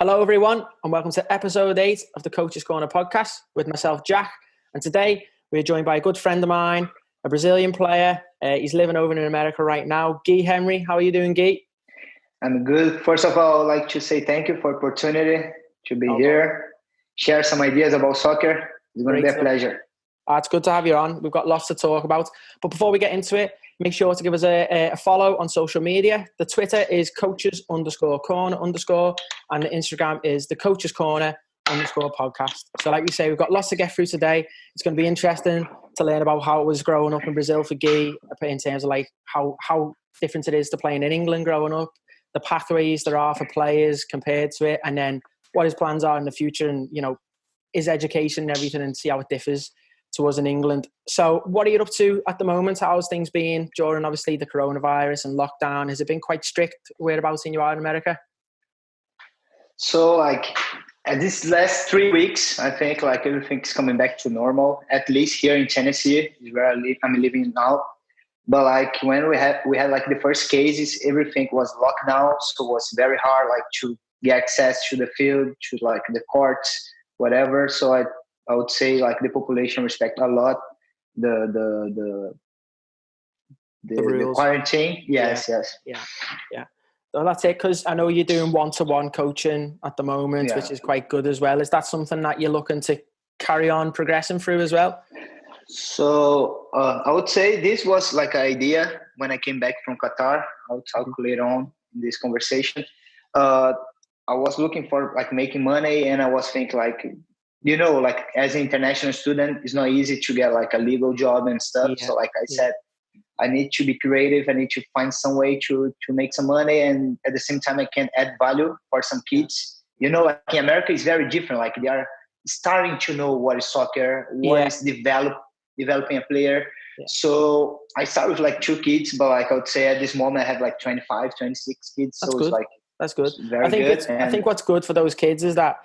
Hello, everyone, and welcome to episode 8 of the Coach's Corner podcast with myself, Jack. And today we're joined by a good friend of mine, a Brazilian player. He's living over in America right now, Gui Henry. How are you doing, Gui? I'm good. First of all, I'd like to say thank you for the opportunity to be here, share some ideas about soccer. It's going to be a pleasure. It's good to have you on. We've got lots to talk about. But before we get into it, make sure to give us a follow on social media. The Twitter is coaches_corner_, and the Instagram is the Coaches Corner _podcast. So like we say, we've got lots to get through today. It's going to be interesting to learn about how it was growing up in Brazil for Gui, in terms of like how different it is to playing in England growing up, the pathways there are for players compared to it, and then what his plans are in the future, and his education and everything, and see how it differs to us in England. So what are you up to at the moment? How's things been during obviously the coronavirus and lockdown? Has it been quite strict whereabouts you are in America? So at this last 3 weeks, I think everything's coming back to normal, at least here in Tennessee, where I'm living now. But when we had the first cases, everything was locked down. So it was very hard to get access to the field, to the courts, whatever. So I would say the population respect a lot the quarantine. Yes. Yeah. So that's it, because I know you're doing one-to-one coaching at the moment, which is quite good as well. Is that something that you're looking to carry on progressing through as well? So I would say this was an idea when I came back from Qatar. I'll talk later on in this conversation. I was looking for making money, and I was thinking as an international student, it's not easy to get a legal job and stuff. Yeah. So I said, I need to be creative. I need to find some way to make some money, and at the same time I can add value for some kids. In America is very different. They are starting to know what is soccer, what is developing a player. Yeah. So I started with 2 kids, but I would say at this moment I have 25, 26 kids. That's so good. That's good. Very good. I think what's good for those kids is that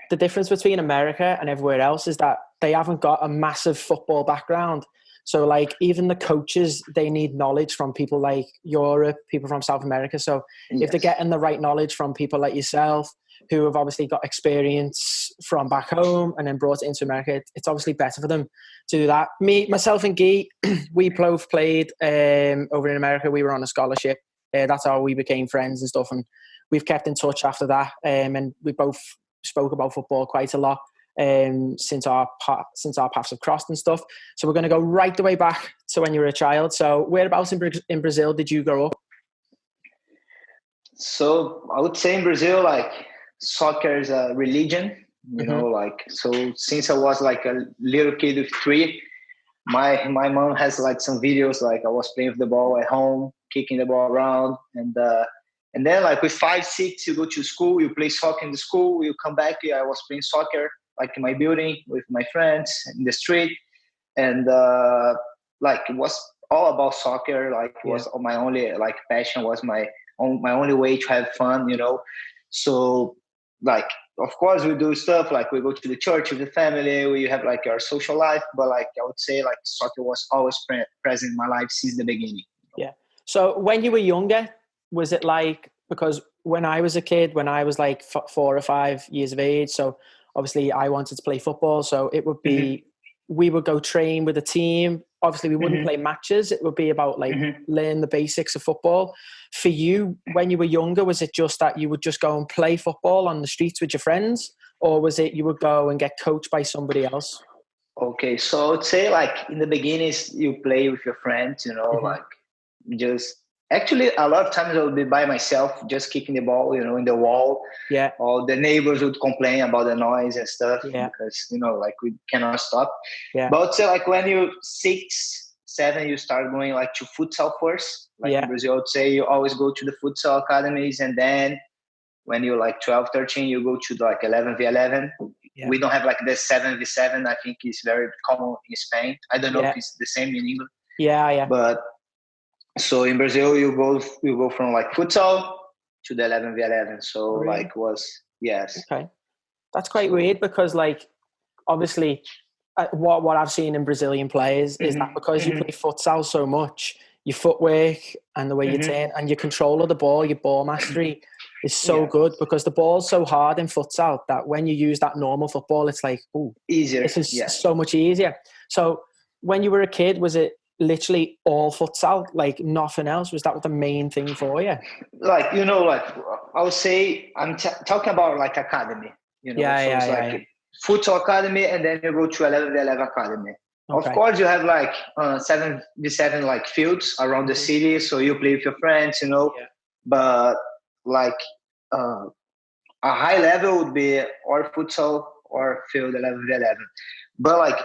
the difference between America and everywhere else is that they haven't got a massive football background. So even the coaches, they need knowledge from people like Europe, people from South America. So if they're getting the right knowledge from people like yourself, who have obviously got experience from back home and then brought it into America, it's obviously better for them to do that. Myself and Guy, we both played over in America. We were on a scholarship. That's how we became friends and stuff. And we've kept in touch after that. And we both spoke about football quite a lot since our paths have crossed and stuff. So we're going to go right the way back to when you were a child. So whereabouts in Brazil did you grow up? So I would say in Brazil, soccer is a religion, so since I was a little kid with 3, my mom has some videos, I was playing with the ball at home, kicking the ball around, and then with 5, 6, you go to school, you play soccer in the school, you come back, I was playing soccer in my building with my friends in the street, and it was all about soccer. Was my only passion, was my only way to have fun, So of course we do stuff we go to the church with the family, we have our social life, but I would say soccer was always present in my life since the beginning. Yeah. So when you were younger, was it because when I was a kid, when I was 4 or 5 years of age, so obviously I wanted to play football, so it would be we would go train with a team. Obviously we wouldn't play matches. It would be about learn the basics of football. For you, when you were younger, was it just that you would just go and play football on the streets with your friends, or was it you would go and get coached by somebody else? Okay, so I would say in the beginning you play with your friends, just actually a lot of times I would be by myself, just kicking the ball, in the wall. Yeah. Or the neighbors would complain about the noise and stuff because, we cannot stop. Yeah. But say when you're 6, 7, you start going to futsal first. In Brazil, I would say you always go to the futsal academies, and then when you're 12, 13, you go to 11v11. Yeah. We don't have the 7v7. I think it's very common in Spain. I don't know if it's the same in England. Yeah. But so in Brazil, you go from futsal to the 11v11. So really? Yes. Okay. That's quite weird because obviously what I've seen in Brazilian players is that because you play futsal so much, your footwork and the way you turn and your control of the ball, your ball mastery is so good, because the ball's so hard in futsal that when you use that normal football, it's like, oh, easier. this is so much easier. So when you were a kid, was it literally all futsal, like nothing else? Was that the main thing for you? Like, I would say I'm talking about like academy, it's futsal academy, and then you go to 11v11 academy. Okay. Of course, you have like 7v7 like fields around the city, so you play with your friends, but like a high level would be or futsal or field 11v11. But like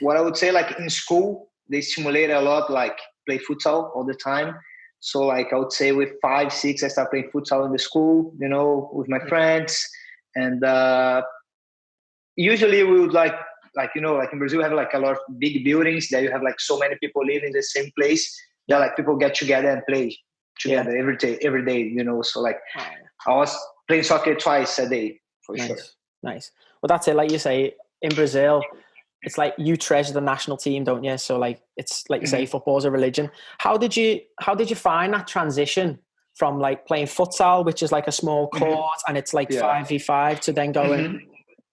what I would say, like in school, they stimulate a lot, like play futsal all the time. So like I would say with 5, 6, I started playing futsal in the school, with my friends. And usually we would like in Brazil, we have like a lot of big buildings that you have like so many people living in the same place. Yeah, like people get together and play together every day, So like I was playing soccer twice a day for sure. Nice. Well, that's it. Like you say, in Brazil, it's like you treasure the national team, don't you? So like, it's like you say, football's a religion. How did you find that transition from like playing futsal, which is like a small court and it's like 5v5, to then going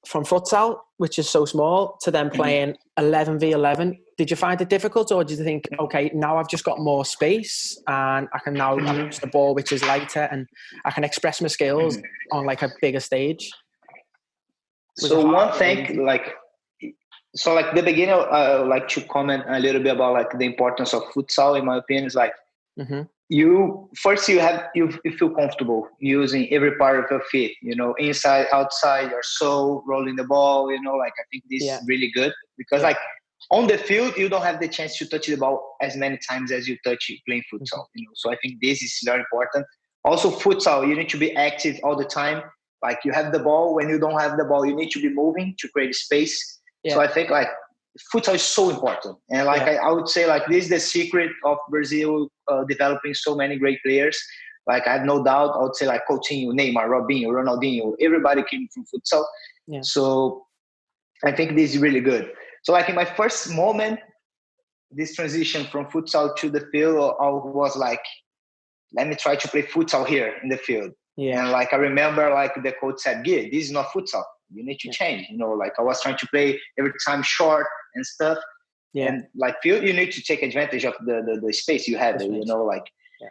from futsal, which is so small, to then playing 11v11? Did you find it difficult, or did you think, okay, now I've just got more space and I can now use the ball, which is lighter, and I can express my skills on like a bigger stage? So one thing, like the beginning, I would like to comment a little bit about like the importance of futsal. In my opinion, is like you feel comfortable using every part of your feet, inside, outside, your soul, rolling the ball, like I think this is really good, because like on the field, you don't have the chance to touch the ball as many times as you touch it playing futsal, So I think this is very important. Also futsal, you need to be active all the time. Like you have the ball, when you don't have the ball, you need to be moving to create space. So I think like futsal is so important. And like I would say like this is the secret of Brazil developing so many great players. Like I have no doubt, I would say like Coutinho, Neymar, Robinho, Ronaldinho, everybody came from futsal. Yeah. So I think this is really good. So like in my first moment, this transition from futsal to the field, I was like, let me try to play futsal here in the field. Yeah. And like I remember like the coach said, Gui, this is not futsal. You need to change. Like I was trying to play every time short and stuff. Yeah. And like field, you need to take advantage of the space you have,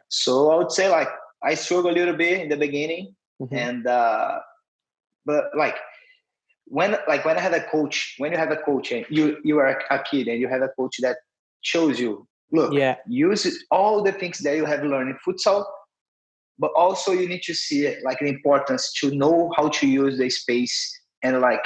So I would say like I struggled a little bit in the beginning. And but like when I had a coach, when you have a coach and you are a kid and you have a coach that shows you, look, use all the things that you have learned in futsal, but also you need to see it, like the importance to know how to use the space. And like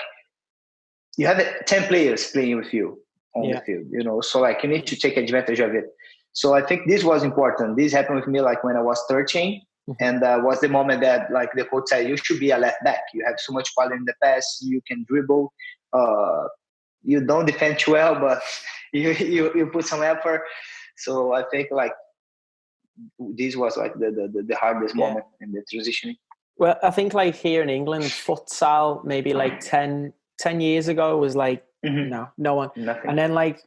you have 10 players playing with you on the field, so like you need to take advantage of it. So I think this was important. This happened with me like when I was 13, and was the moment that like the coach said, you should be a left back. You have so much quality in the pass. You can dribble. You don't defend too well, but you put some effort. So I think like this was like the hardest moment in the transitioning. Well, I think like here in England, futsal maybe like 10 years ago was like, no one. Nothing. And then like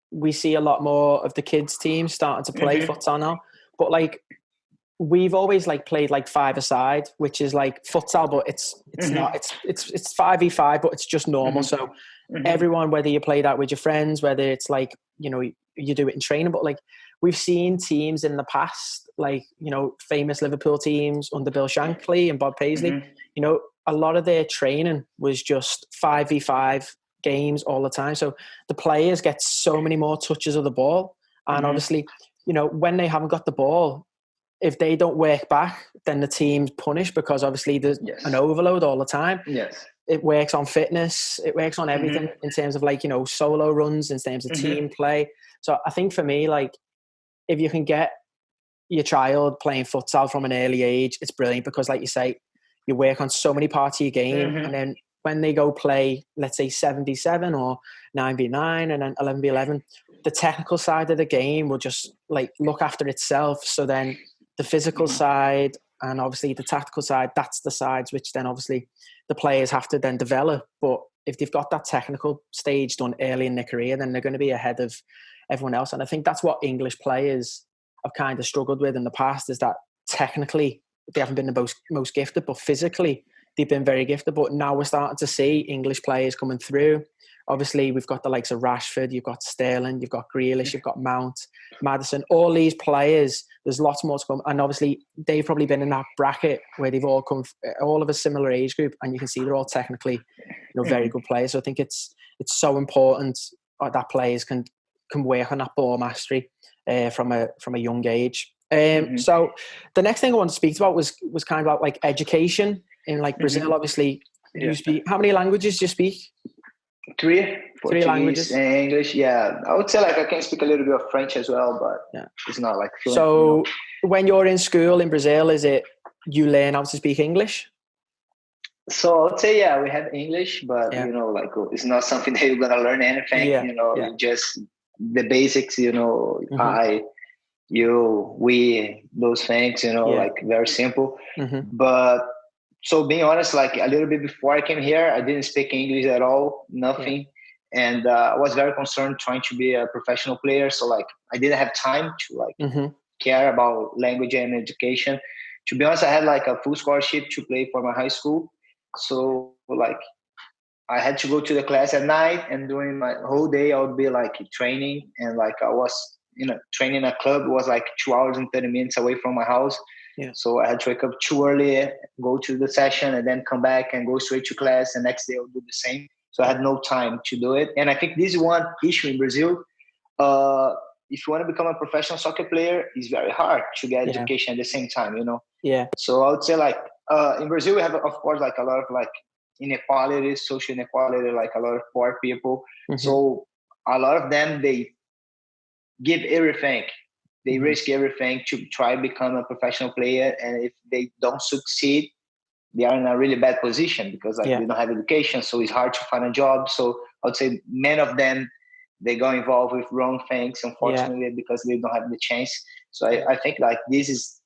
we see a lot more of the kids teams starting to play futsal now. But like we've always like played like 5-a-side, which is like futsal, but it's not, it's 5v5, but it's just normal. So everyone, whether you play that with your friends, whether it's like, you do it in training, but like we've seen teams in the past, like, famous Liverpool teams under Bill Shankly and Bob Paisley, a lot of their training was just 5v5 games all the time. So the players get so many more touches of the ball. And obviously, when they haven't got the ball, if they don't work back, then the team's punished, because obviously there's an overload all the time. Yes. It works on fitness. It works on everything in terms of like, solo runs, in terms of team play. So I think for me, like, if you can get your child playing futsal from an early age, it's brilliant, because like you say, you work on so many parts of your game. And then when they go play, let's say 7v7 or 9v9 and then 11v11, the technical side of the game will just like look after itself. So then the physical side and obviously the tactical side, that's the sides which then obviously the players have to then develop. But if they've got that technical stage done early in their career, then they're going to be ahead of everyone else. And I think that's what English players have kind of struggled with in the past, is that technically they haven't been the most gifted, but physically they've been very gifted. But now we're starting to see English players coming through. Obviously, we've got the likes of Rashford, you've got Sterling, you've got Grealish, you've got Mount, Maddison. All these players, there's lots more to come. And obviously, they've probably been in that bracket where they've all come, all of a similar age group, and you can see they're all technically, very good players. So I think it's so important that players can work on that ball mastery from a young age. So the next thing I want to speak about was kind of about like education in like Brazil. Obviously, you speak. How many languages do you speak? Three Portuguese languages and English. Yeah, I would say like I can speak a little bit of French as well, but it's not like fluent. So when you're in school in Brazil, is it you learn how to speak English? So I would say we have English, but like it's not something that you're gonna learn anything. Just the basics. I, you, we, those things. Like very simple. But so being honest, like a little bit before I came here, I didn't speak English at all, nothing. And I was very concerned trying to be a professional player. So like I didn't have time to like care about language and education. To be honest, I had like a full scholarship to play for my high school. So like I had to go to the class at night, and during my whole day, I would be like training. And like I was, training a club was like 2 hours and 30 minutes away from my house. So I had to wake up too early, go to the session, and then come back and go straight to class. And next day I'll do the same. So I had no time to do it. And I think this is one issue in Brazil. If you want to become a professional soccer player, it's very hard to get education at the same time, So I would say like in Brazil, we have, of course, like a lot of like inequality, social inequality, like a lot of poor people. So a lot of them, they give everything. They risk everything to try to become a professional player. And if they don't succeed, they are in a really bad position because like they don't have education. So it's hard to find a job. So I would say many of them, they got involved with wrong things, unfortunately, because they don't have the chance. So I think like this is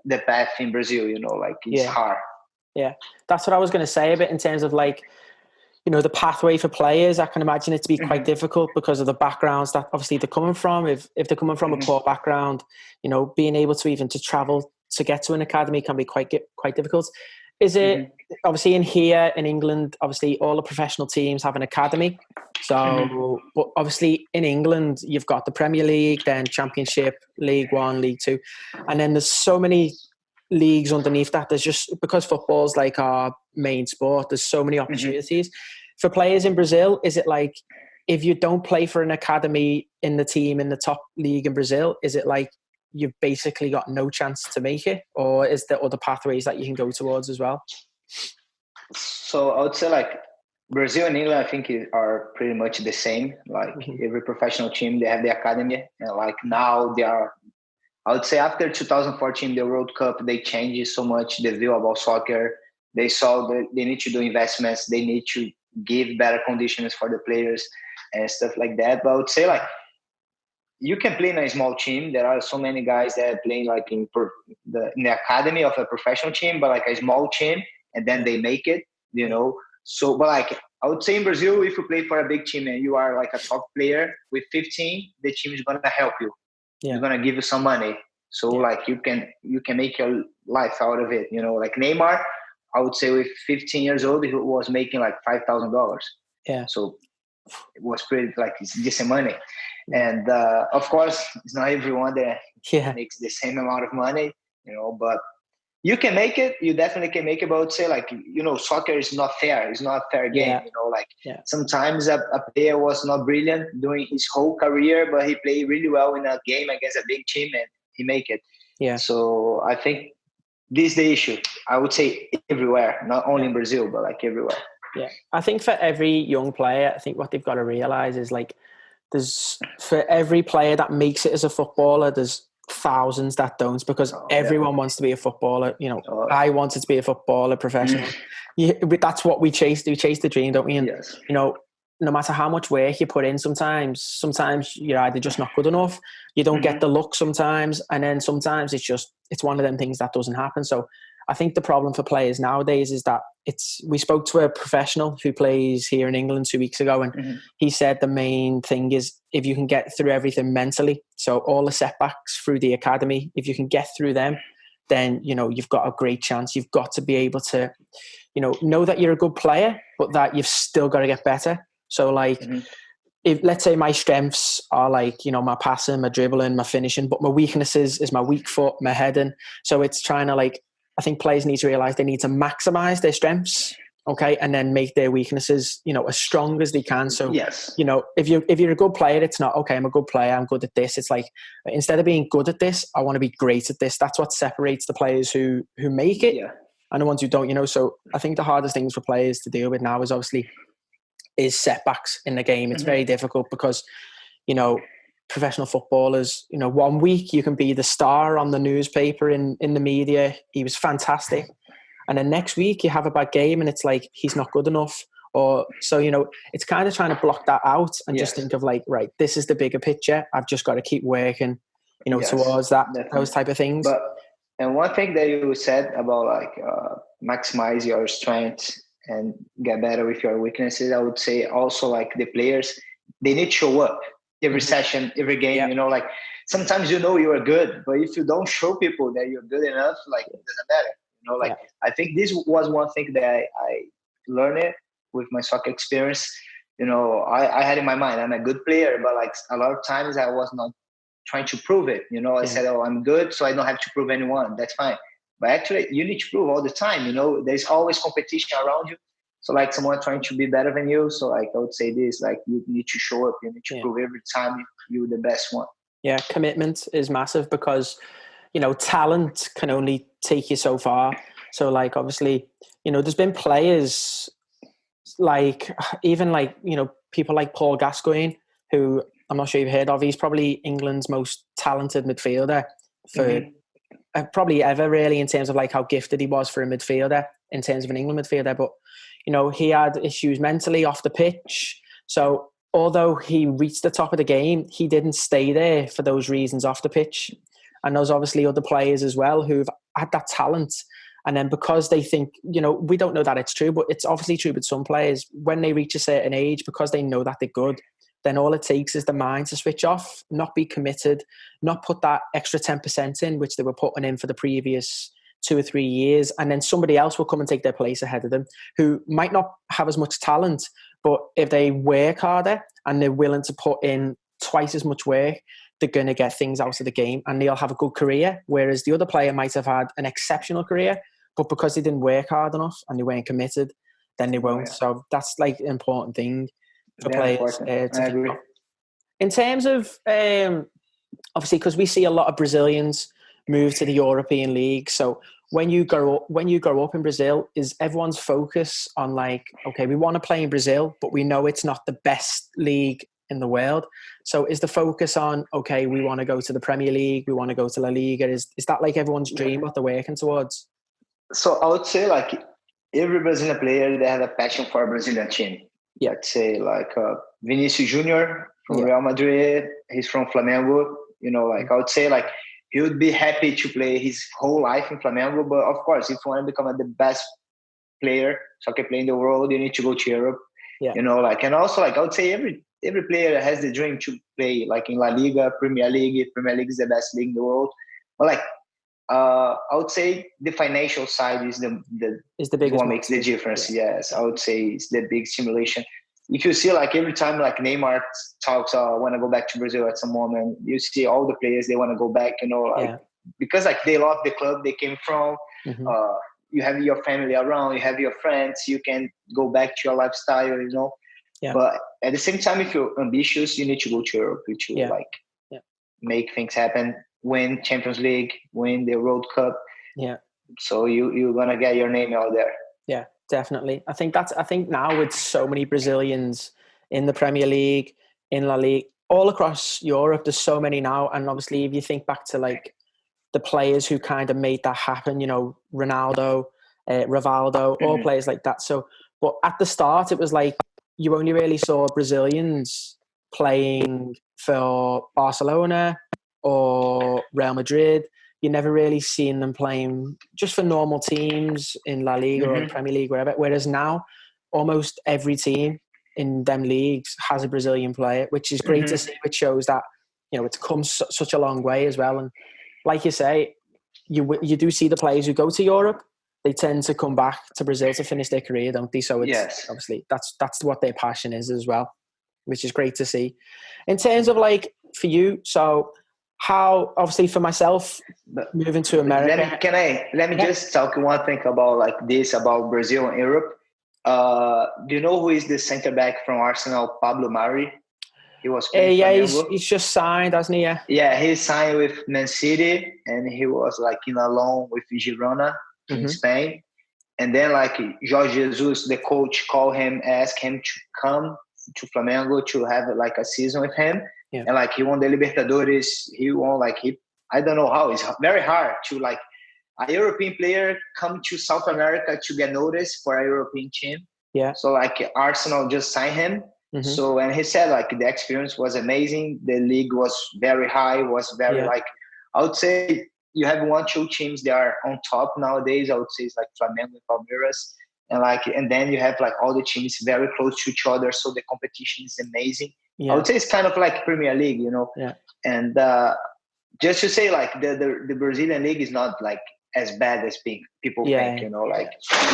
the path in Brazil, like it's hard. Yeah, that's what I was going to say a bit in terms of like, the pathway for players. I can imagine it to be quite difficult because of the backgrounds that obviously they're coming from. If they're coming from a poor background, being able to even to travel to get to an academy can be quite difficult. Is it obviously in here in England, obviously all the professional teams have an academy. So, but obviously in England, you've got the Premier League, then Championship, League One, League Two. And then there's so many leagues underneath that. There's just, because football's like our main sport, there's so many opportunities. For players in Brazil, is it like, if you don't play for an academy in the team in the top league in Brazil, is it like you've basically got no chance to make it? Or is there other pathways that you can go towards as well? So I would say like Brazil and England, I think are pretty much the same. Like every professional team, they have the academy. And like now they are, I would say after 2014, the World Cup, they changed so much the view about soccer. They saw that they need to do investments. They need to give better conditions for the players and stuff like that. But I would say like you can play in a small team. There are so many guys that are playing like in the academy of a professional team, but like a small team, and then they make it, So, but like I would say in Brazil, if you play for a big team and you are like a top player with 15, the team is gonna help you. It's gonna give you some money. So like you can make your life out of it. Like Neymar, I would say with 15 years old, he was making like $5,000. Yeah. So it was pretty like it's decent money. And of course, it's not everyone that makes the same amount of money, but you can make it. You definitely can make it. But I would say like, soccer is not fair. It's not a fair game. Sometimes a player was not brilliant during his whole career, but he played really well in a game against a big team and he make it. Yeah. So I think this is the issue. I would say everywhere, not only in Brazil, but like everywhere. Yeah. I think for every young player, I think what they've got to realize is like, for every player that makes it as a footballer, there's thousands that don't, because everyone wants to be a footballer. I wanted to be a footballer, professional. That's what we chase. We chase the dream, don't we? And no matter how much work you put in, sometimes you're either just not good enough. You don't get the look sometimes, and then sometimes it's one of them things that doesn't happen. So I think the problem for players nowadays is that we spoke to a professional who plays here in England 2 weeks ago, and he said the main thing is if you can get through everything mentally, so all the setbacks through the academy, if you can get through them, then, you've got a great chance. You've got to be able to, know that you're a good player, but that you've still got to get better. So like, if let's say my strengths are like, my passing, my dribbling, my finishing, but my weaknesses is my weak foot, my heading. So it's trying to like, I think players need to realize they need to maximize their strengths. Okay. And then make their weaknesses, as strong as they can. So, yes, if you're a good player, it's not, okay, I'm a good player, I'm good at this. It's like, instead of being good at this, I want to be great at this. That's what separates the players who make it and the ones who don't, So I think the hardest things for players to deal with now is setbacks in the game. It's very difficult because, professional footballers, 1 week you can be the star on the newspaper in the media. He was fantastic. And then next week you have a bad game and it's like, he's not good enough. Or so, it's kind of trying to block that out and just think of like, right, this is the bigger picture. I've just got to keep working, towards that, those type of things. And one thing that you said about like maximize your strengths and get better with your weaknesses, I would say also like the players, they need to show up every session, every game, like sometimes you are good, but if you don't show people that you're good enough, like it doesn't matter. I think this was one thing that I learned it with my soccer experience. I had in my mind, I'm a good player, but like a lot of times I was not trying to prove it. I said, oh, I'm good, so I don't have to prove anyone. That's fine. But actually, you need to prove all the time. There's always competition around you. So like someone trying to be better than you. So like I would say this, like you need to show up. You need to prove every time you're the best one. Yeah, commitment is massive because, talent can only take you so far. So like, obviously, there's been players like, even like, people like Paul Gascoigne, who I'm not sure you've heard of. He's probably England's most talented midfielder for probably ever, really, in terms of like how gifted he was for a midfielder, in terms of an England midfielder. But, he had issues mentally off the pitch. So although he reached the top of the game, he didn't stay there for those reasons off the pitch. And there's obviously other players as well who've had that talent. And then because they think, we don't know that it's true, but it's obviously true with some players, when they reach a certain age, because they know that they're good, then all it takes is the mind to switch off, not be committed, not put that extra 10% in, which they were putting in for the previous 2 or 3 years. And then somebody else will come and take their place ahead of them who might not have as much talent, but if they work harder and they're willing to put in twice as much work, they're going to get things out of the game and they'll have a good career. Whereas the other player might have had an exceptional career, but because they didn't work hard enough and they weren't committed, then they won't. So that's like an important thing for players. I agree. In terms of, obviously, because we see a lot of Brazilians move to the European League. So when you grow up in Brazil, is everyone's focus on like, okay, we want to play in Brazil, but we know it's not the best league in the world. So is the focus on, okay, we want to go to the Premier League, we want to go to La Liga? Is that like everyone's dream, what they're working towards? So I would say like every Brazilian player, they have a passion for a Brazilian team. Yeah. Let's say like Vinicius Junior from Real Madrid, he's from Flamengo. Like I would say like he would be happy to play his whole life in Flamengo. But of course, if you want to become the best soccer player in the world, you need to go to Europe. Yeah. And also like I would say every player has the dream to play like in La Liga, Premier League. Premier League is the best league in the world. But like I would say the financial side is the biggest one makes the difference. Yeah. Yes, I would say it's the big stimulation. If you see like every time like Neymar talks, I want to go back to Brazil at some moment, you see all the players, they want to go back, because like they love the club they came from. You have your family around, you have your friends, you can go back to your lifestyle, Yeah. But at the same time, if you're ambitious, you need to go to Europe to make things happen, win Champions League, win the World Cup. Yeah. So you're gonna get your name out there. Yeah, definitely. I think now with so many Brazilians in the Premier League, in La Liga, all across Europe, there's so many now. And obviously, if you think back to like the players who kind of made that happen, Ronaldo, Rivaldo, all players like that. So, but at the start, it was like you only really saw Brazilians playing for Barcelona or Real Madrid. You never really seen them playing just for normal teams in La Liga or Premier League, wherever. Whereas now, almost every team in them leagues has a Brazilian player, which is great to see, which shows that, it's come such a long way as well. And like you say, you do see the players who go to Europe, they tend to come back to Brazil to finish their career, don't they? So it's Yes. obviously that's what their passion is as well, which is great to see. In terms of like for you, so how obviously for myself moving to America. Let me just talk one thing about like this about Brazil and Europe. Do you know who is the center back from Arsenal, Pablo Mari? He was playing he's just signed, hasn't he? Yeah, he signed with Man City, and he was like in a loan with Girona in Spain. And then like Jorge Jesus, the coach, called him, asked him to come to Flamengo to have like a season with him. Yeah. And like he won the Libertadores. He won I don't know how. It's very hard to like a European player come to South America to get noticed for a European team. Yeah. So like Arsenal just signed him. So, and he said like the experience was amazing. The league was very high, was very like, I would say you have 1-2 teams that are on top nowadays. I would say it's like Flamengo and Palmeiras. And then you have like all the teams very close to each other. So the competition is amazing. Yeah. I would say it's kind of like Premier League, you know? Yeah. And just to say like the Brazilian league is not like as bad as people think, you know, like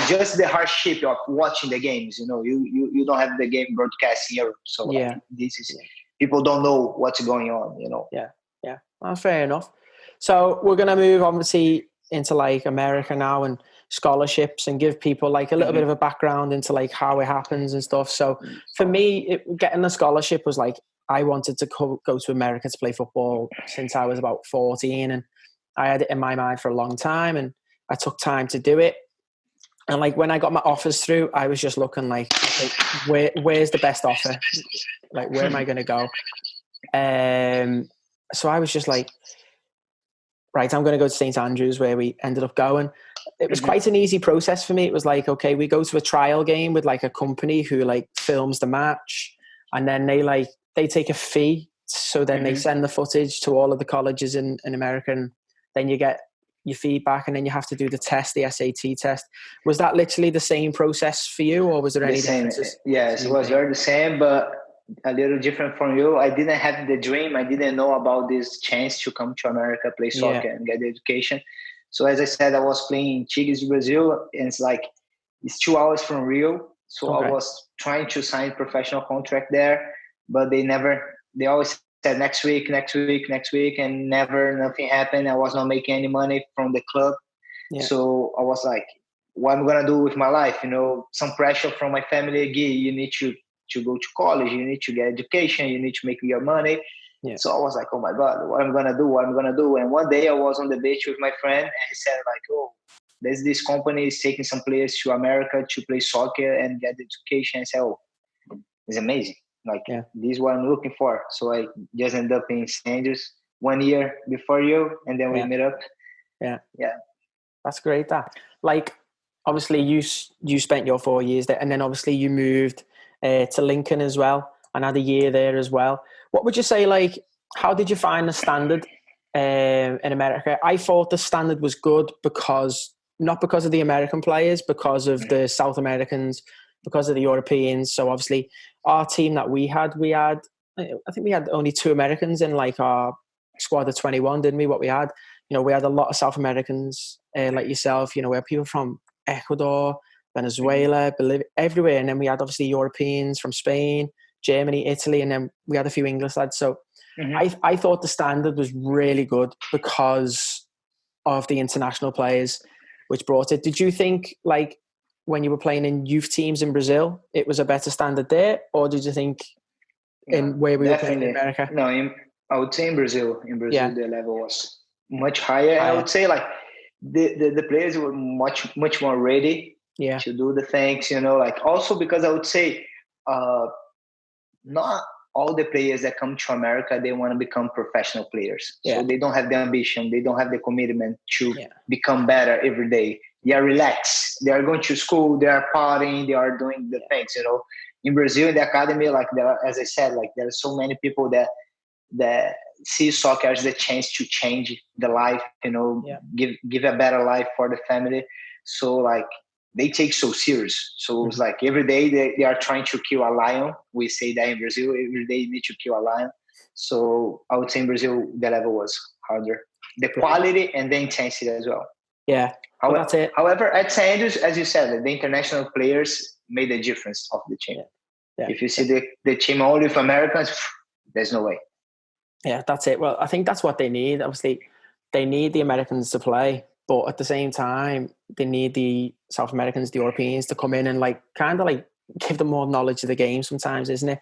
just the hardship of watching the games, you know, you don't have the game broadcast in Europe. So like, this is, people don't know what's going on, you know? Yeah. Yeah. Well, fair enough. So we're going to move obviously into like America now and scholarships and give people like a little bit of a background into like how it happens and stuff. So for me, getting a scholarship was like, I wanted to go to America to play football since I was about 14, and I had it in my mind for a long time, and I took time to do it. And like when I got my offers through, I was just looking like where's the best offer? Like, where am I going to go? So I was just like, right, I'm going to go to St. Andrews, where we ended up going. It was quite an easy process for me. It was like, okay, we go to a trial game with like a company who like films the match, and then they take a fee. So then they send the footage to all of the colleges in America, and then you get your feedback, and then you have to do the test, the SAT test. Was that literally the same process for you, or was there any differences? Yes, it was very the same, but a little different from you. I didn't have the dream. I didn't know about this chance to come to America, play soccer and get the education. So as I said, I was playing in Tigres, Brazil, and it's 2 hours from Rio. So I was trying to sign a professional contract there, but they always said next week, and nothing happened. I was not making any money from the club. Yeah. So I was like, what am I going to do with my life? You know, some pressure from my family. Gui, you need to go to college, you need to get education, you need to make your money. Yeah. So I was like, oh my God, what am I going to do? And one day I was on the beach with my friend, and he said like, oh, there's this company is taking some players to America to play soccer and get education. I said, oh, it's amazing. Like, this is what I'm looking for. So I just ended up in St. Andrews 1 year before you, and then we met up. Yeah. That's great. That, like, obviously you spent your 4 years there, and then obviously you moved to Lincoln as well, and had a year there as well. What would you say, like, how did you find the standard in America? I thought the standard was good not because of the American players, because of the South Americans, because of the Europeans. So obviously our team that we had, I think we had only 2 Americans in like our squad of 21, didn't we? What we had, you know, we had a lot of South Americans like yourself, you know, we had people from Ecuador, Venezuela, Bolivia, everywhere. And then we had obviously Europeans from Spain, Germany, Italy, and then we had a few English lads. So I thought the standard was really good because of the international players which brought it. Did you think, like, when you were playing in youth teams in Brazil, it was a better standard there, or did you think where we were playing in America? No, I would say in Brazil. The level was much higher. I would say like the players were much more ready to do the things, you know, like also because I would say not all the players that come to America, they want to become professional players. So they don't have the ambition. They don't have the commitment to become better every day. They are relaxed. They are going to school. They are partying. They are doing the things, you know. In Brazil, in the academy, like as I said, like there are so many people that see soccer as the chance to change the life, you know, give a better life for the family. So like they take so serious. So it's like every day they are trying to kill a lion. We say that in Brazil, every day you need to kill a lion. So I would say in Brazil, the level was harder. the quality and the intensity as well. Yeah, that's it. However, at St. Andrews, as you said, the international players made the difference of the team. Yeah. If you see the team only with Americans, there's no way. Yeah, that's it. Well, I think that's what they need. Obviously, they need the Americans to play, but at the same time, they need the South Americans, the Europeans to come in and like kind of like give them more knowledge of the game sometimes, isn't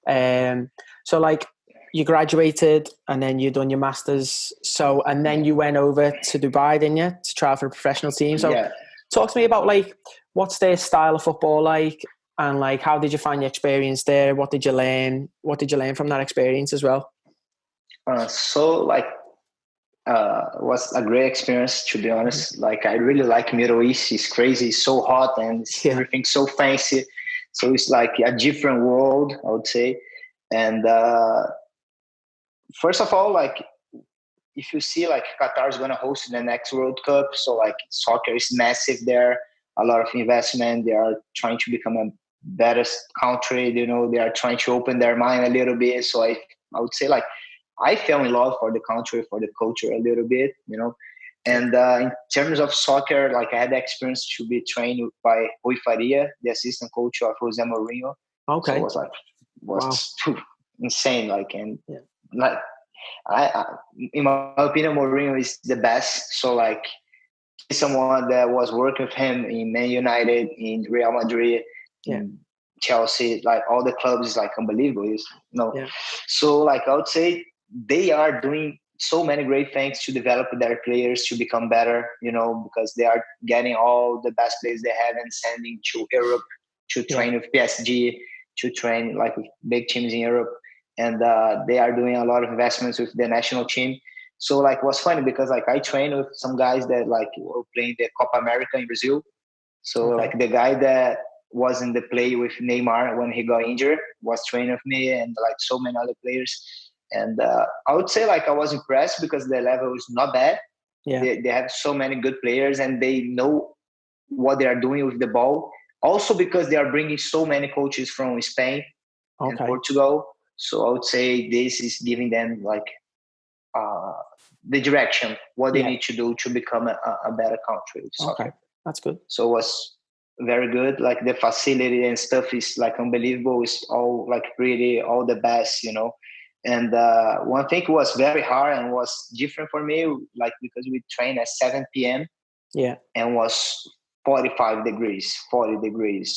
it? So like you graduated and then you done your masters. So, and then you went over to Dubai, didn't you, to try for a professional team? So talk to me about like, what's their style of football like? And like, how did you find your experience there? What did you learn? What did you learn from that experience as well? Was a great experience, to be honest. Like, I really like Middle East. It's crazy. It's so hot and everything's so fancy. So it's like a different world, I would say. And first of all, like, if you see like Qatar is going to host the next World Cup, so like soccer is massive there, a lot of investment. They are trying to become a better country. You know, they are trying to open their mind a little bit. So I would say like I fell in love for the country, for the culture a little bit, you know. And in terms of soccer, like I had the experience to be trained by Rui Faria, the assistant coach of Jose Mourinho. Okay. So it was insane. Like, and like, I, in my opinion, Mourinho is the best. So like, someone that was working with him in Man United, in Real Madrid, in Chelsea, like all the clubs is like unbelievable. So like I would say they are doing so many great things to develop their players to become better, you know, because they are getting all the best players they have and sending to Europe to train with PSG, to train like with big teams in Europe. And they are doing a lot of investments with the national team. So like it was funny because like I trained with some guys that like were playing the Copa America in Brazil. So like the guy that was in the play with Neymar when he got injured was training with me, and like so many other players. And I would say like I was impressed because the level is not bad. They have so many good players and they know what they are doing with the ball. Also because they are bringing so many coaches from Spain and Portugal. So I would say this is giving them like the direction, what they need to do to become a better country with soccer. Okay, that's good. So it was very good. Like the facility and stuff is like unbelievable. It's all like pretty, all the best, you know. And one thing was very hard and was different for me, like because we trained at 7 p.m. and was 40 degrees.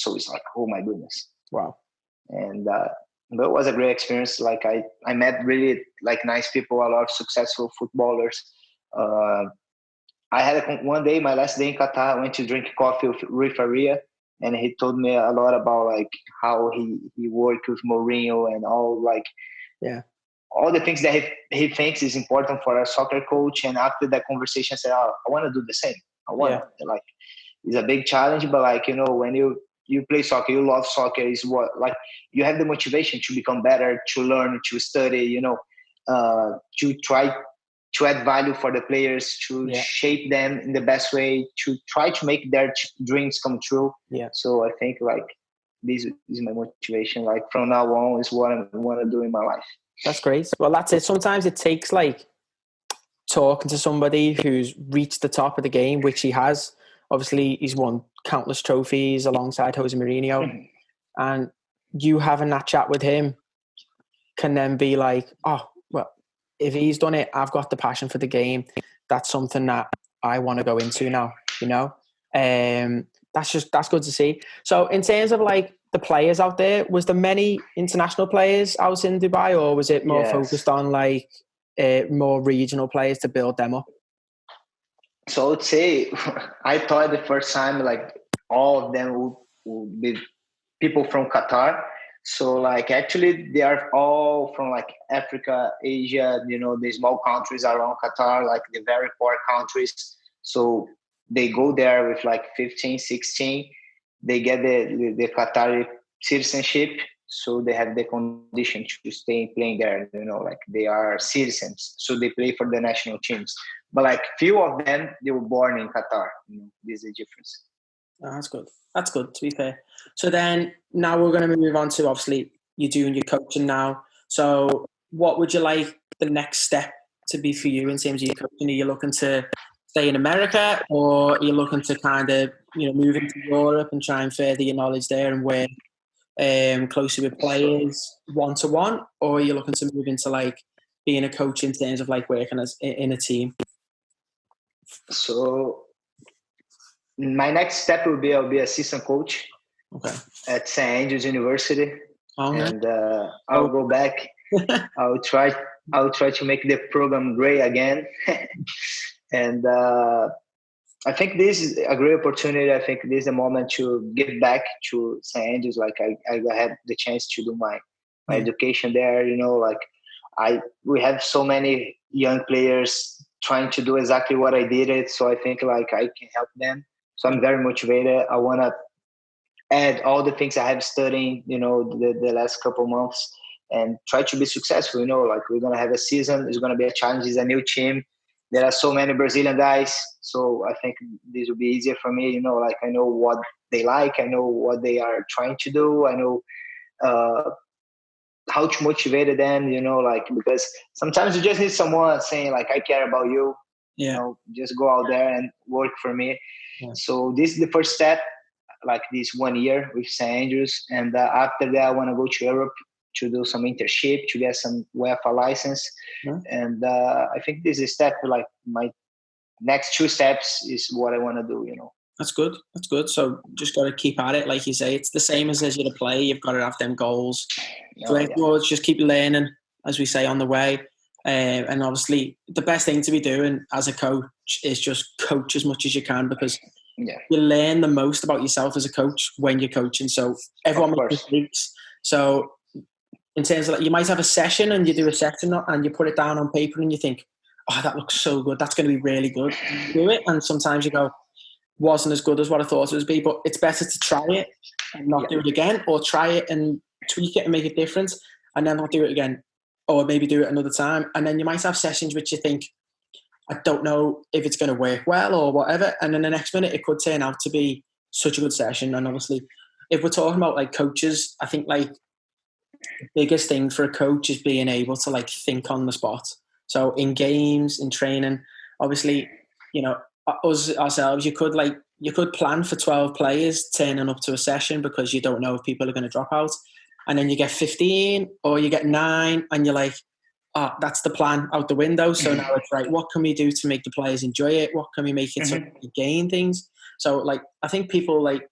So it's like, oh my goodness. Wow. And but it was a great experience. Like I met really like nice people, a lot of successful footballers. I had one day, my last day in Qatar, I went to drink coffee with Rui Faria, and he told me a lot about like how he worked with Mourinho and all like all the things that he thinks is important for a soccer coach. And after that conversation, I said, I want to do the same. I want like it's a big challenge, but like, you know, when you play soccer, you love soccer, is what like you have the motivation to become better, to learn, to study, you know, to try to add value for the players, to shape them in the best way, to try to make their dreams come true. So I think like this is my motivation. Like from now on is what I want to do in my life. That's great. Well, that's it. Sometimes it takes like talking to somebody who's reached the top of the game, which he has. Obviously, he's won countless trophies alongside Jose Mourinho. And you having that chat with him can then be like, oh, well, if he's done it, I've got the passion for the game. That's something that I want to go into now, you know? That's good to see. So in terms of like the players out there, was there many international players out in Dubai, or was it more focused on like more regional players to build them up? So I would say I thought the first time like all of them would be people from Qatar. So like actually they are all from like Africa, Asia, you know, the small countries around Qatar, like the very poor countries. So they go there with like 15, 16. They get the Qatari citizenship. So they have the condition to stay playing there, you know, like they are citizens. So they play for the national teams. But like few of them, they were born in Qatar. You know, this is the difference. Oh, that's good. That's good, to be fair. So then now we're going to move on to obviously you're doing your coaching now. So what would you like the next step to be for you in terms of your coaching? Are you looking to stay in America, or are you looking to kind of, move into Europe and try and further your knowledge there and work closer with players one-to-one, or are you looking to move into like being a coach in terms of like working as in a team? So my next step will be I'll be assistant coach at St. Andrews University, and I'll go back. I'll try to make the program great again, and I think this is a great opportunity. I think this is the moment to get back to St. Andrews. Like I had the chance to do my education there. We have so many young players trying to do exactly what I did it. So I think like I can help them. So I'm very motivated. I want to add all the things I have studied, the last couple of months, and try to be successful. Like we're going to have a season. It's going to be a challenge. It's a new team. There are so many Brazilian guys. So I think this will be easier for me. Like I know what they like. I know what they are trying to do. I know how to motivate them, because sometimes you just need someone saying like, I care about you. Just go out there and work for me. Yeah. So this is the first step, like this 1 year with St. Andrews. And after that, I want to go to Europe to do some internship, to get some UEFA license. Yeah. And I think this is step, like my next 2 steps is what I want to do, That's good. That's good. So just got to keep at it. Like you say, it's the same as you're to play. You've got to have them goals. Just keep learning, as we say, on the way. And obviously the best thing to be doing as a coach is just coach as much as you can, because you learn the most about yourself as a coach when you're coaching. So everyone makes mistakes. So in terms of like, you might have a session and you do a session and you put it down on paper and you think, oh, that looks so good. That's going to be really good. You do it. And sometimes you go, wasn't as good as what I thought it would be, but it's better to try it and not do it again, or try it and tweak it and make it different and then not do it again, or maybe do it another time. And then you might have sessions which you think, I don't know if it's going to work well or whatever. And then the next minute it could turn out to be such a good session. And obviously if we're talking about like coaches, I think like the biggest thing for a coach is being able to like think on the spot. So in games, in training, obviously, us ourselves, you could plan for 12 players turning up to a session because you don't know if people are going to drop out, and then you get 15 or you get 9 and you're like, oh, that's the plan out the window. So now it's right, what can we do to make the players enjoy it? What can we make it so we gain things? So like, I think people like,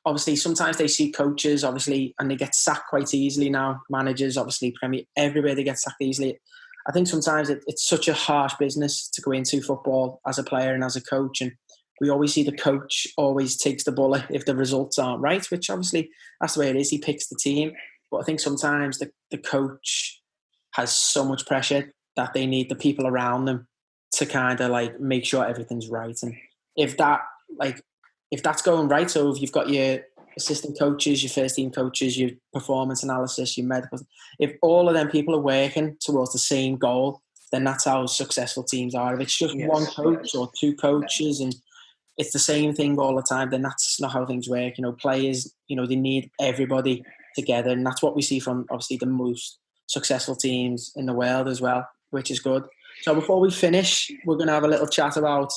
obviously sometimes they see coaches obviously and they get sacked quite easily now. Managers, obviously Premier, everywhere they get sacked easily. I think sometimes it's such a harsh business to go into football as a player and as a coach. And we always see the coach always takes the bullet if the results aren't right, which obviously that's the way it is. He picks the team. But I think sometimes the coach has so much pressure that they need the people around them to kind of like make sure everything's right. And if that's going right, so if you've got your assistant coaches, your first team coaches, your performance analysis, your medical, if all of them people are working towards the same goal, then that's how successful teams are. If it's just one coach or 2 coaches and it's the same thing all the time, then that's not how things work. Players, they need everybody together. And that's what we see from obviously the most successful teams in the world as well, which is good. So before we finish, we're going to have a little chat about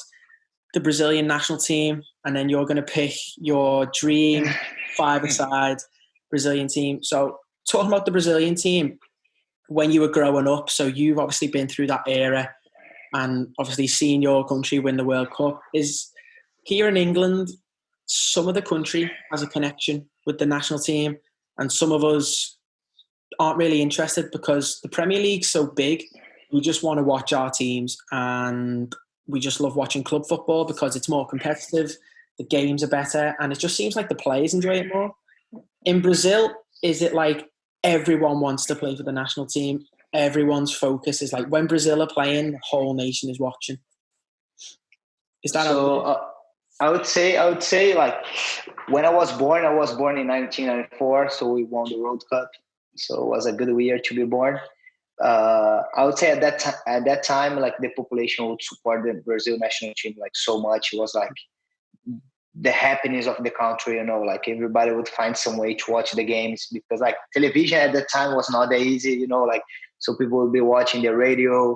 the Brazilian national team, and then you're going to pick your dream 5-a-side Brazilian team. So talking about the Brazilian team, when you were growing up, so you've obviously been through that era and obviously seen your country win the World Cup. Is here in England, some of the country has a connection with the national team and some of us aren't really interested because the Premier League's so big. We just want to watch our teams and we just love watching club football because it's more competitive, the games are better, and it just seems like the players enjoy it more. In Brazil, is it like everyone wants to play for the national team? Everyone's focus is like when Brazil are playing, the whole nation is watching. Is that so? I would say like when I was born in 1994, so we won the World Cup. So it was a good year to be born. I would say at that time, like the population would support the Brazil national team like so much. It was like the happiness of the country, like everybody would find some way to watch the games because like television at that time was not that easy, like so people would be watching the radio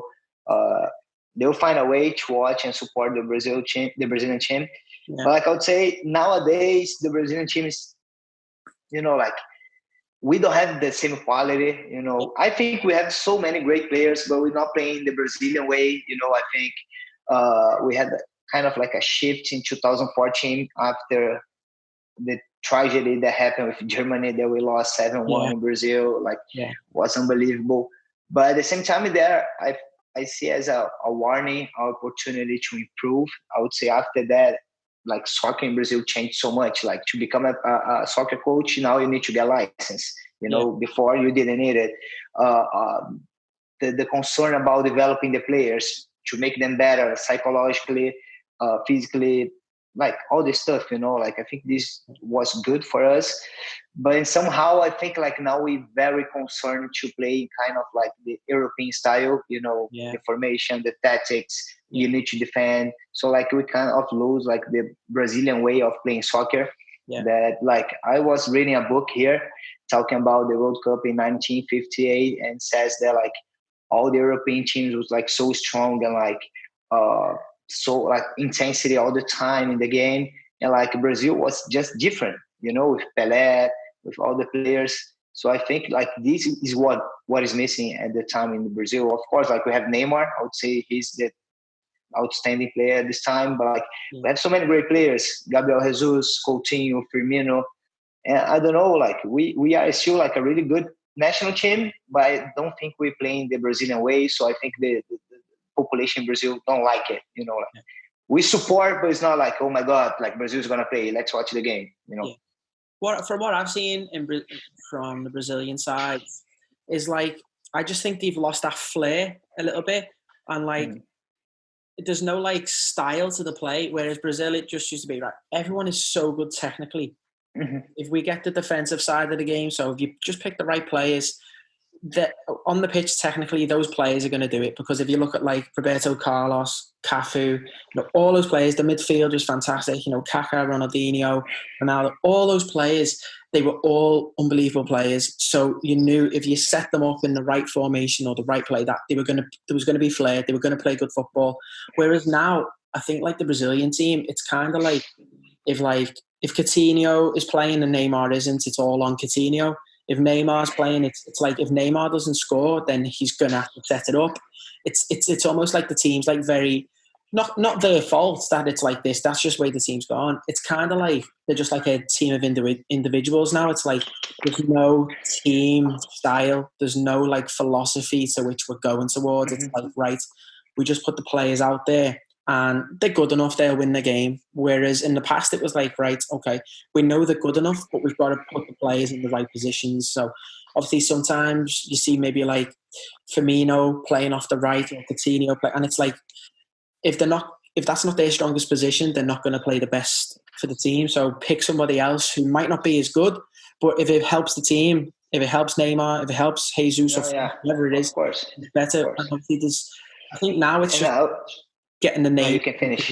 they'll find a way to watch and support the Brazilian team. Yeah. But like I would say, nowadays the Brazilian team is, like we don't have the same quality. I think we have so many great players, but we're not playing the Brazilian way. I think we had kind of like a shift in 2014 after the tragedy that happened with Germany, that we lost 7-1 in Brazil. Was unbelievable. But at the same time, there I see as a warning, opportunity to improve. I would say after that, like soccer in Brazil changed so much. Like to become a soccer coach, now you need to get a license. Before you didn't need it. The concern about developing the players to make them better psychologically, physically, like all this stuff, like I think this was good for us. But somehow I think like now we're very concerned to play kind of like the European style, the formation, the tactics, you need to defend. So like we kind of lose like the Brazilian way of playing soccer. That like I was reading a book here talking about the World Cup in 1958 and says that like all the European teams was like so strong and like so like intensity all the time in the game, and like Brazil was just different, with Pelé, with all the players. So I think like this is what is missing at the time in Brazil. Of course, like we have Neymar. I would say he's the outstanding player at this time, but like we have so many great players: Gabriel Jesus, Coutinho, Firmino, and I don't know, like we are still like a really good national team, but I don't think we're playing the Brazilian way. So I think the population in Brazil don't like it. We support, but it's not like, oh my God, like Brazil's gonna play, let's watch the game. From what I've seen from the Brazilian side is like I just think they've lost that flair a little bit, and like there's no like style to the play. Whereas Brazil, it just used to be right. Everyone is so good technically. If we get the defensive side of the game, so if you just pick the right players, that on the pitch technically those players are going to do it. Because if you look at like Roberto Carlos, Cafu, all those players, the midfield was fantastic. Kaká, Ronaldinho, Ronaldo, all those players, they were all unbelievable players. So you knew if you set them up in the right formation or the right play, that there was going to be flair. They were going to play good football. Whereas now, I think like the Brazilian team, it's kind of like if Coutinho is playing and Neymar isn't, it's all on Coutinho. If Neymar's playing, it's like if Neymar doesn't score, then he's gonna have to set it up. It's almost like the team's like very not their fault that it's like this. That's just the way the team's gone. It's kind of like they're just like a team of individuals now. It's like there's no team style. There's no like philosophy to which we're going towards. It's like, right, we just put the players out there and they're good enough, they'll win the game. Whereas in the past it was like, right, okay, we know they're good enough, but we've got to put the players in the right positions. So obviously sometimes you see maybe like Firmino playing off the right or Coutinho play, and it's like if that's not their strongest position, they're not going to play the best for the team. So pick somebody else who might not be as good, but if it helps the team, if it helps Neymar, if it helps Jesus or whatever it is, it's better. And obviously I think now it's just getting the names. No, you can finish.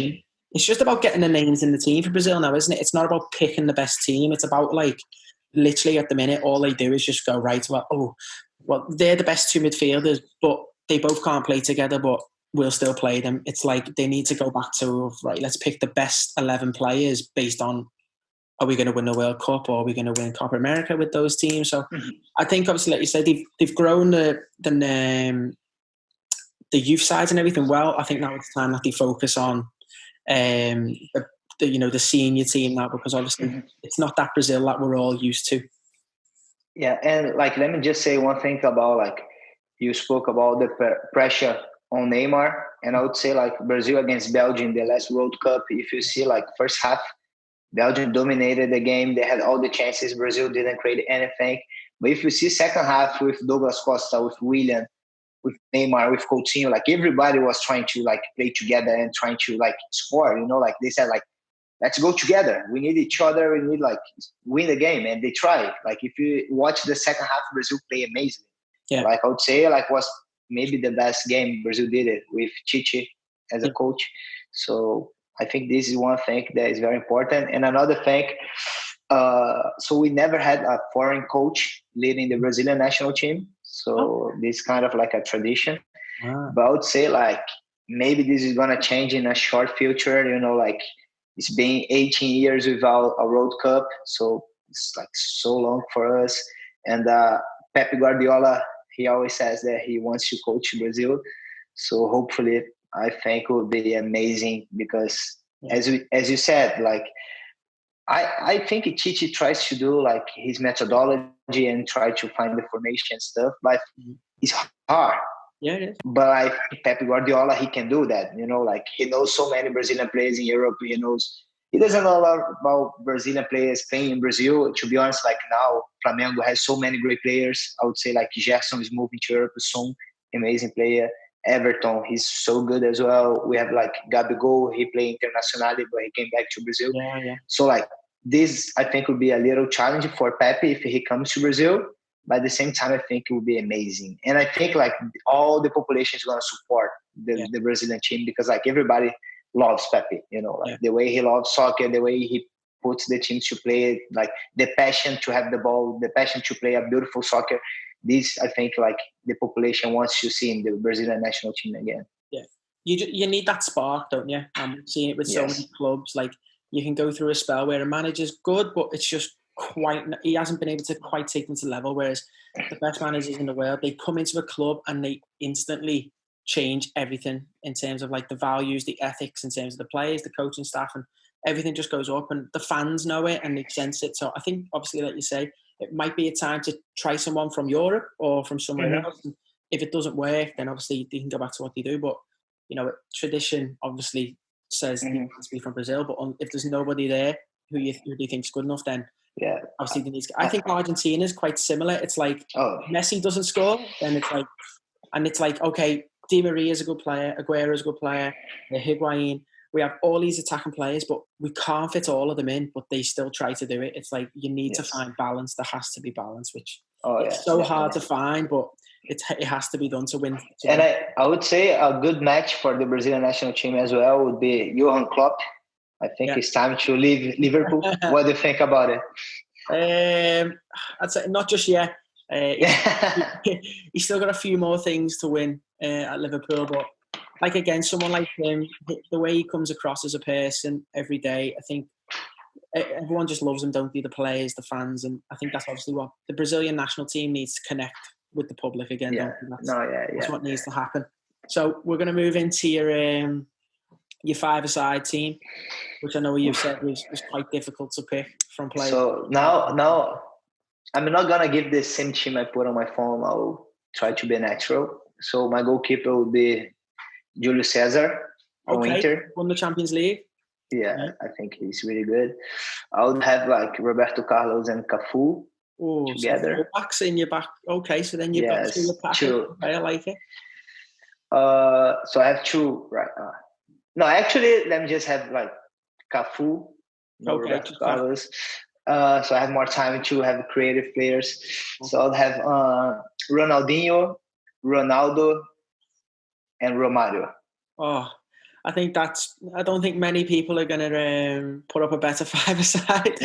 It's just about getting the names in the team for Brazil now, isn't it? It's not about picking the best team. It's about like literally at the minute, all they do is just go, right, well, they're the best two midfielders, but they both can't play together, but we'll still play them. It's like they need to go back to, right, let's pick the best 11 players based on, are we going to win the World Cup or are we going to win Copa America with those teams? So I think obviously, like you said, they've grown the youth sides and everything well. I think now it's time that they focus on the senior team now, because obviously it's not that Brazil that we're all used to. Yeah, and like let me just say one thing about like you spoke about the pressure on Neymar, and I would say like Brazil against Belgium, the last World Cup. If you see like first half, Belgium dominated the game. They had all the chances. Brazil didn't create anything. But if you see second half with Douglas Costa, with William, with Neymar, with Coutinho, like everybody was trying to like play together and trying to like score, like they said, like, let's go together. We need each other. We need like win the game. And they tried. Like if you watch the second half, Brazil play amazing. Yeah. Like I would say like was maybe the best game Brazil did it with Chichi as a coach. So I think this is one thing that is very important. And another thing, so we never had a foreign coach leading the Brazilian national team. So this kind of like a tradition. But I would say like maybe this is gonna change in a short future. You know, like it's been 18 years without a World Cup, so it's like so long for us. And Pep Guardiola, he always says that he wants to coach Brazil. So hopefully, I think it will be amazing because, as you said, like I think Tite tries to do like his methodology and try to find the formation stuff, but it's hard. Yeah, it is. But I think Pep Guardiola, he can do that. You know, like he knows so many Brazilian players in Europe. He doesn't know a lot about Brazilian players playing in Brazil. To be honest, like now, Flamengo has so many great players. I would say like Gerson is moving to Europe soon, amazing player. Everton, he's so good as well. We have like Gabigol, he played internationally, but he came back to Brazil. Yeah. So like this, I think would be a little challenge for Pepe if he comes to Brazil. But at the same time, I think it will be amazing. And I think like all the population is going to support the Brazilian team because like everybody loves Pepe, you know, like the way he loves soccer, the way he puts the teams to play, like the passion to have the ball, the passion to play a beautiful soccer. This, I think, like the population wants to see in the Brazilian national team again. Yeah, you need that spark, don't you? I'm seeing it with so many clubs. Like you can go through a spell where a manager's good, but it's just he hasn't been able to quite take them to the level. Whereas the best managers in the world, they come into a club and they instantly change everything in terms of like the values, the ethics, in terms of the players, the coaching staff, and everything just goes up. And the fans know it and they sense it. So I think, obviously, like you say, it might be a time to try someone from Europe or from somewhere else. And if it doesn't work, then obviously they can go back to what they do. But tradition obviously says it needs to be from Brazil. But if there's nobody there who you think is good enough, then obviously they need to. I think Argentina is quite similar. It's like Messi doesn't score, then it's like okay, Di Maria is a good player, Aguero is a good player, Higuain. We have all these attacking players, but we can't fit all of them in, but they still try to do it. It's like you need to find balance. There has to be balance, which it's so hard to find, but it has to be done to win. And I would say a good match for the Brazilian national team as well would be Johan Klopp. I think it's time to leave Liverpool. What do you think about it? I'd say not just yet. He's still got a few more things to win at Liverpool, but like again, someone like him, the way he comes across as a person every day, I think everyone just loves him, don't they? The players, the fans, and I think that's obviously what the Brazilian national team needs to connect with the public again. That's what needs to happen. So we're going to move into your five-a-side team, which I know you've said was quite difficult to pick from players. So now I'm not going to give the same team I put on my phone. I'll try to be natural. So my goalkeeper would be Julio César from Inter. Won the Champions League. Yeah, I think he's really good. I would have like Roberto Carlos and Cafu together. So backs in your back. Okay, so then you've got two attackers. I like it. So I have two, right? No, actually, let me just have like Cafu, Roberto Carlos. So I have more time to have creative players. So I'll have Ronaldinho, Ronaldo, and Romario. I think I don't think many people are going to put up a better five-a-side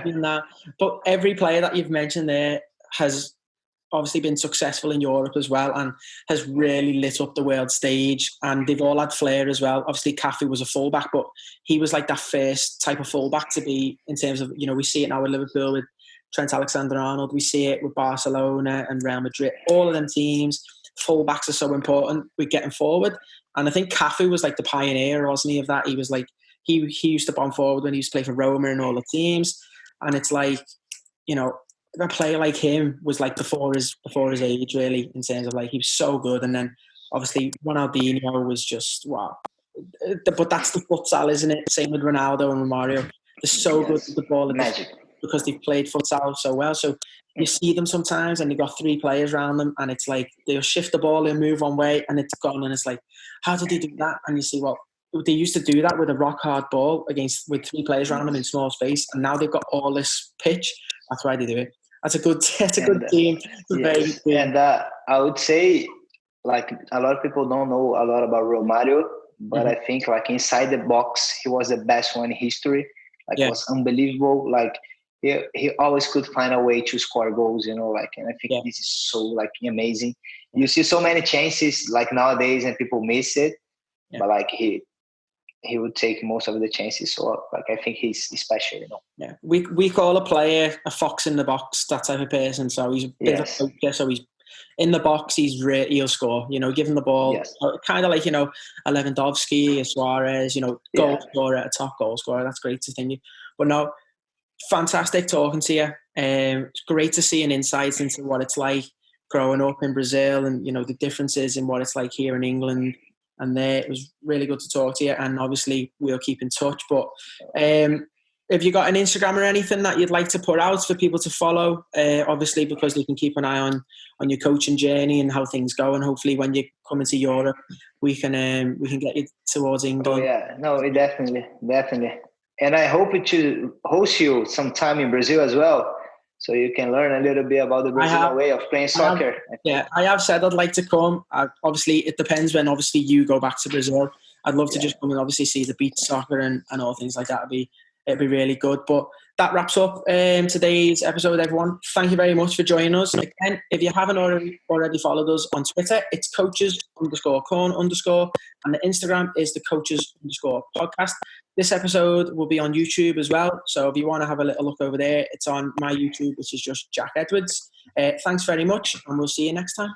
than that. But every player that you've mentioned there has obviously been successful in Europe as well and has really lit up the world stage. And they've all had flair as well. Obviously, Cafu was a fullback, but he was like that first type of fullback to be in terms of, we see it now with Liverpool with Trent Alexander-Arnold. We see it with Barcelona and Real Madrid. All of them teams, fullbacks are so important with getting forward. And I think Cafu was like the pioneer, wasn't he, of that? He was like, he used to bomb forward when he used to play for Roma and all the teams. And it's like, a player like him was like before his age, really, in terms of like, he was so good. And then obviously Ronaldinho was just, wow. But that's the futsal, isn't it? Same with Ronaldo and Romario. They're so good with the ball because they've played futsal so well. So you see them sometimes and you've got three players around them and it's like they'll shift the ball, they'll move one way and it's gone. And it's like, how did they do that? And you see, well, they used to do that with a rock hard ball with three players around them in small space. And now they've got all this pitch. That's why they do it. That's a good team. Very good team. And I would say, like, a lot of people don't know a lot about Romario, but I think, like, inside the box, he was the best one in history. Like, it was unbelievable. Like, he always could find a way to score goals, and I think this is so, like, amazing. You see so many chances like nowadays and people miss it, but like he would take most of the chances. So like I think he's special, Yeah, we call a player a fox in the box, that type of person. So he's a bit of a poacher. So he's in the box. He'll score. Give him the ball. Kind of like a Lewandowski, a Suarez. Goal scorer, a top goal scorer. That's great to think. But no, fantastic talking to you. It's great to see an insight into what it's like growing up in Brazil, and the differences in what it's like here in England. And there, it was really good to talk to you. And obviously, we'll keep in touch. But have you got an Instagram or anything that you'd like to put out for people to follow? Obviously, because they can keep an eye on your coaching journey and how things go. And hopefully, when you come into Europe, we can get you towards England. Oh yeah, no, definitely. And I hope to host you sometime in Brazil as well, so you can learn a little bit about the Brazilian way of playing soccer. I have said I'd like to come. Obviously, it depends when obviously you go back to Brazil. I'd love to just come and obviously see the beach soccer and all things like that. It'd be really good. But that wraps up today's episode, everyone. Thank you very much for joining us. Again, if you haven't already followed us on Twitter, it's coaches_corn_, and the Instagram is the coaches_podcast. This episode will be on YouTube as well. So if you want to have a little look over there, it's on my YouTube, which is just Jack Edwards. Thanks very much, and we'll see you next time.